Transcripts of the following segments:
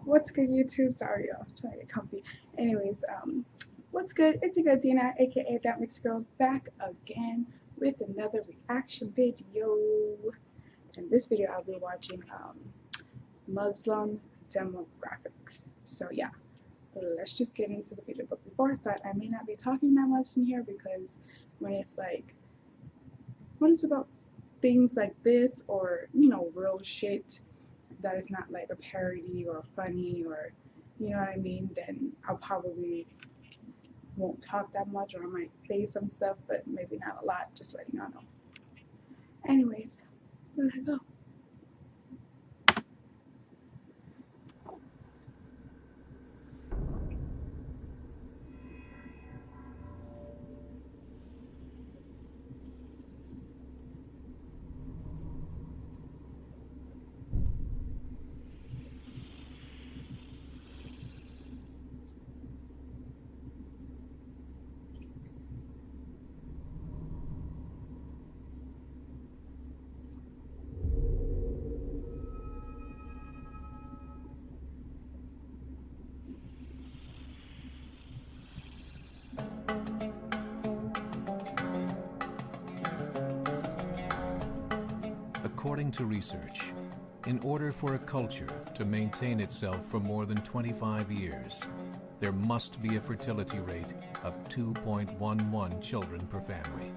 What's good, YouTube? Sorry, y'all. Trying to get comfy. Anyways, what's good? It's your girl Dina, aka That Mixed Girl, back again with another reaction video. In this video, I'll be watching Muslim demographics. So yeah, let's just get into the video. But before that, I may not be talking that much in here because when it's about things like this or real shit that is not like a parody or funny or you know what I mean, then I'll probably won't talk that much or I might say some stuff, but maybe not a lot, just letting y'all know. Anyways, let's go. According to research, in order for a culture to maintain itself for more than 25 years, there must be a fertility rate of 2.11 children per family.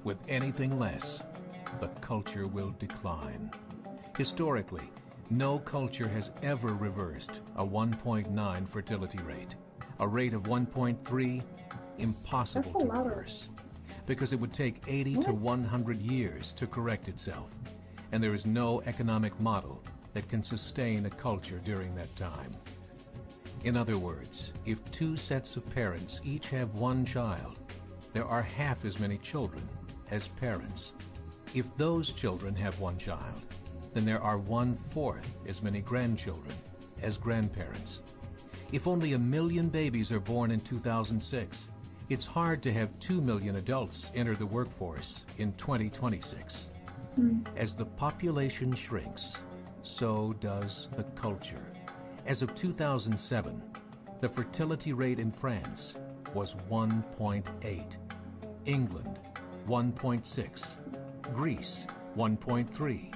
With anything less, the culture will decline. Historically, no culture has ever reversed a 1.9 fertility rate. A rate of 1.3, impossible to reverse, because it would take 80 to 100 years to correct itself. And there is no economic model that can sustain a culture during that time. In other words, if two sets of parents each have one child, there are half as many children as parents. If those children have one child, then there are 1/4 as many grandchildren as grandparents. If only 1 million babies are born in 2006, it's hard to have 2 million adults enter the workforce in 2026. As the population shrinks, so does the culture. As of 2007, the fertility rate in France was 1.8, England 1.6, Greece 1.3,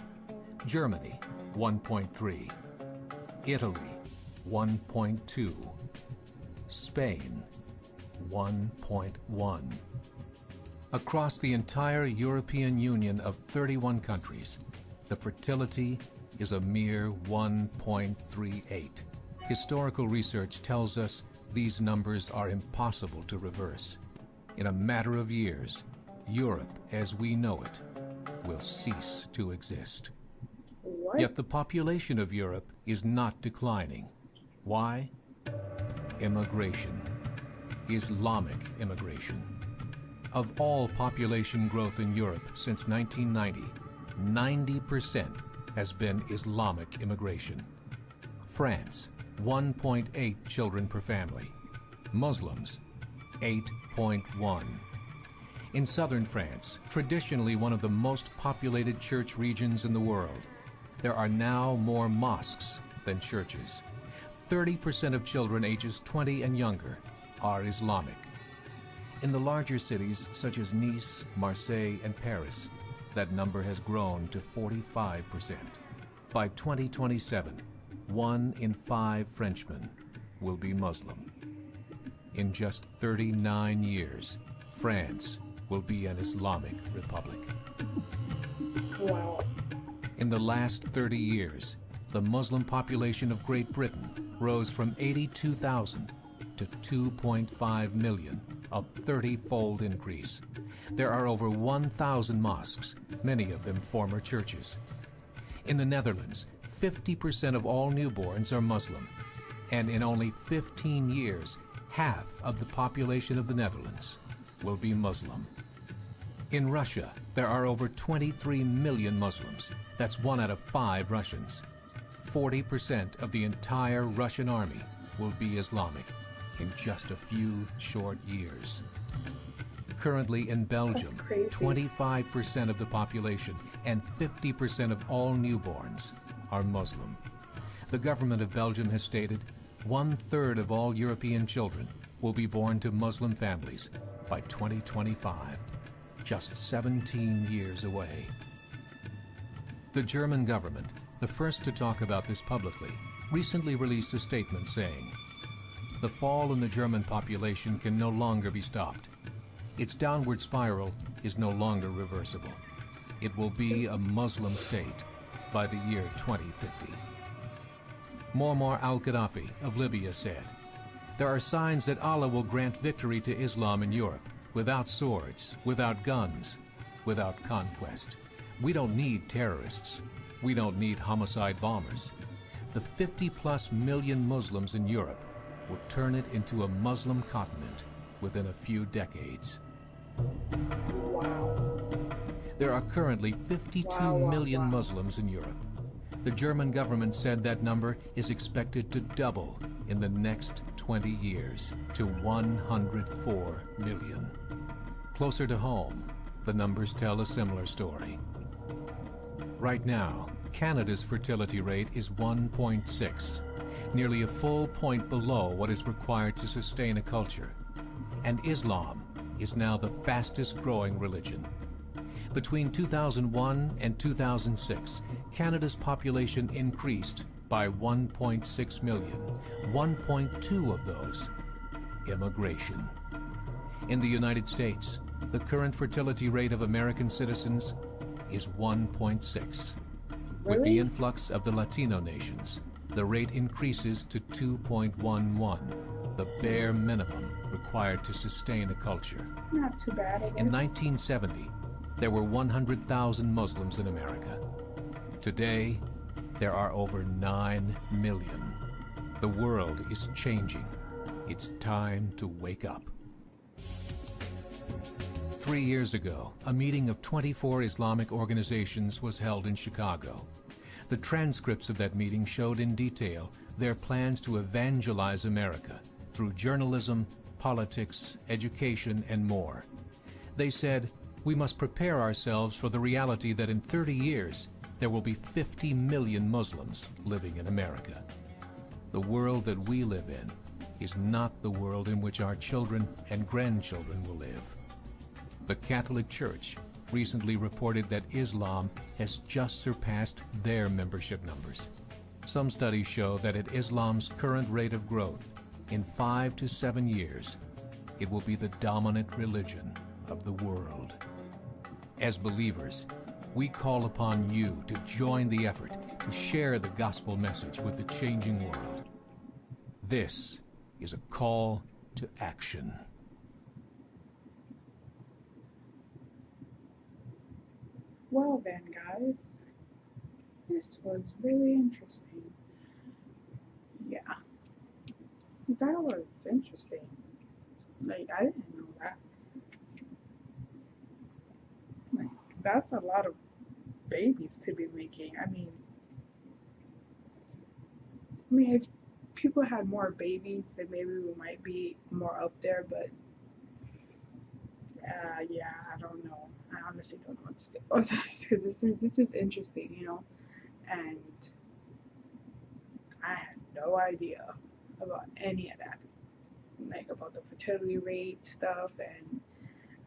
Germany 1.3, Italy 1.2, Spain 1.1. Across the entire European Union of 31 countries, the fertility is a mere 1.38. Historical research tells us these numbers are impossible to reverse. In a matter of years, Europe as we know it will cease to exist. What? Yet the population of Europe is not declining. Why? Immigration. Islamic immigration. Of all population growth in Europe since 1990, 90% has been Islamic immigration. France, 1.8 children per family. Muslims, 8.1. In southern France, traditionally one of the most populated church regions in the world, there are now more mosques than churches. 30% of children ages 20 and younger are Islamic. In the larger cities such as Nice, Marseille, and Paris, that number has grown to 45%. By 2027, 1 in 5 Frenchmen will be Muslim. In just 39 years, France will be an Islamic republic. Wow. In the last 30 years, the Muslim population of Great Britain rose from 82,000 to 2.5 million, a 30-fold increase. There are over 1,000 mosques, many of them former churches. In the Netherlands, 50% of all newborns are Muslim, and in only 15 years, half of the population of the Netherlands will be Muslim. In Russia, there are over 23 million Muslims. That's 1 out of 5 Russians. 40% of the entire Russian army will be Islamic in just a few short years. Currently in Belgium, 25% of the population and 50% of all newborns are Muslim. The government of Belgium has stated 1/3 of all European children will be born to Muslim families by 2025, just 17 years away. The German government, the first to talk about this publicly, recently released a statement saying, "The fall in the German population can no longer be stopped. Its downward spiral is no longer reversible. It will be a Muslim state by the year 2050. Muammar al-Gaddafi of Libya said, "There are signs that Allah will grant victory to Islam in Europe, without swords, without guns, without conquest. We don't need terrorists. We don't need homicide bombers. The 50+ million Muslims in Europe will turn it into a Muslim continent within a few decades." There are currently 52 million Muslims in Europe. The German government said that number is expected to double in the next 20 years to 104 million. Closer to home, the numbers tell a similar story. Right now, Canada's fertility rate is 1.6, nearly a full point below what is required to sustain a culture. And Islam is now the fastest growing religion. Between 2001 and 2006, Canada's population increased by 1.6 million, 1.2 of those immigration. In the United States, the current fertility rate of American citizens is 1.6. With the influx of the Latino nations, the rate increases to 2.11, the bare minimum required to sustain a culture. Not too bad, I guess. In 1970, there were 100,000 Muslims in America. Today, there are over 9 million. The world is changing. It's time to wake up. 3 years ago, a meeting of 24 Islamic organizations was held in Chicago. The transcripts of that meeting showed in detail their plans to evangelize America through journalism, politics, education, and more. They said, "We must prepare ourselves for the reality that in 30 years, there will be 50 million Muslims living in America. The world that we live in is not the world in which our children and grandchildren will live." The Catholic Church recently reported that Islam has just surpassed their membership numbers. Some studies show that at Islam's current rate of growth, in 5 to 7 years, it will be the dominant religion of the world. As believers, we call upon you to join the effort to share the gospel message with the changing world. This is a call to action. Well then, guys, this was really interesting. Yeah, that was interesting. Like, I didn't know that. Like, that's a lot of babies to be making. I mean, if people had more babies, then maybe we might be more up there, but yeah, I don't know. I honestly don't know what to say about this, because this is interesting, you know, and I had no idea about any of that, like about the fertility rate stuff and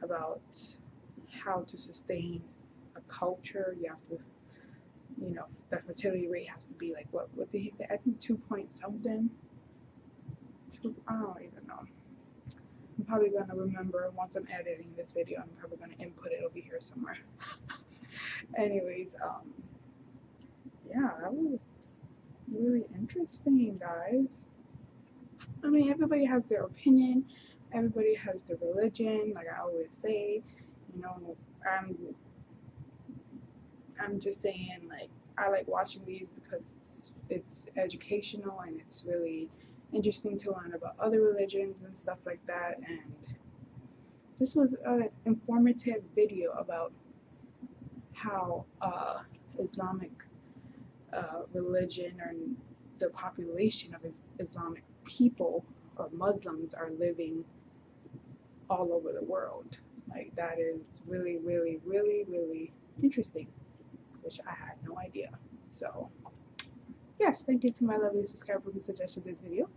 about how to sustain a culture. You have to, you know, the fertility rate has to be like, what did he say? I think 2 point something. I don't even know. I'm probably going to remember once I'm editing this video. I'm probably going to input it over here somewhere. Anyways, yeah, that was really interesting, guys. I mean, everybody has their opinion. Everybody has their religion. Like I always say, you know, I'm just saying, like, I like watching these because it's educational and it's really interesting to learn about other religions and stuff like that. And this was an informative video about how Islamic religion and the population of Islamic people or Muslims are living all over the world. Like, that is really, really, really, really interesting, which I had no idea. So, yeah. yes, thank you to my lovely subscriber who suggested this video.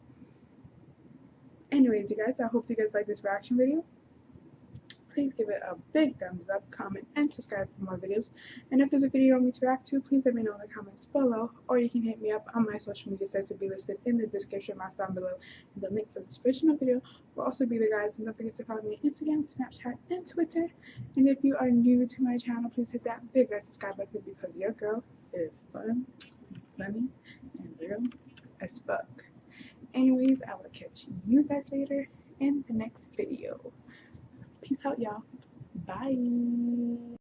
Anyways, you guys, I hope you guys like this reaction video. Please give it a big thumbs up, comment, and subscribe for more videos. And if there's a video you want me to react to, please let me know in the comments below, or you can hit me up on my social media sites will be listed in the description box down below. And the link for the original video will also be there, guys. And don't forget to follow me on Instagram, Snapchat, and Twitter. And if you are new to my channel, please hit that big red subscribe button because your girl is fun, funny, and real as fuck. Anyways, I will catch you guys later in the next video. Peace out, y'all. Bye.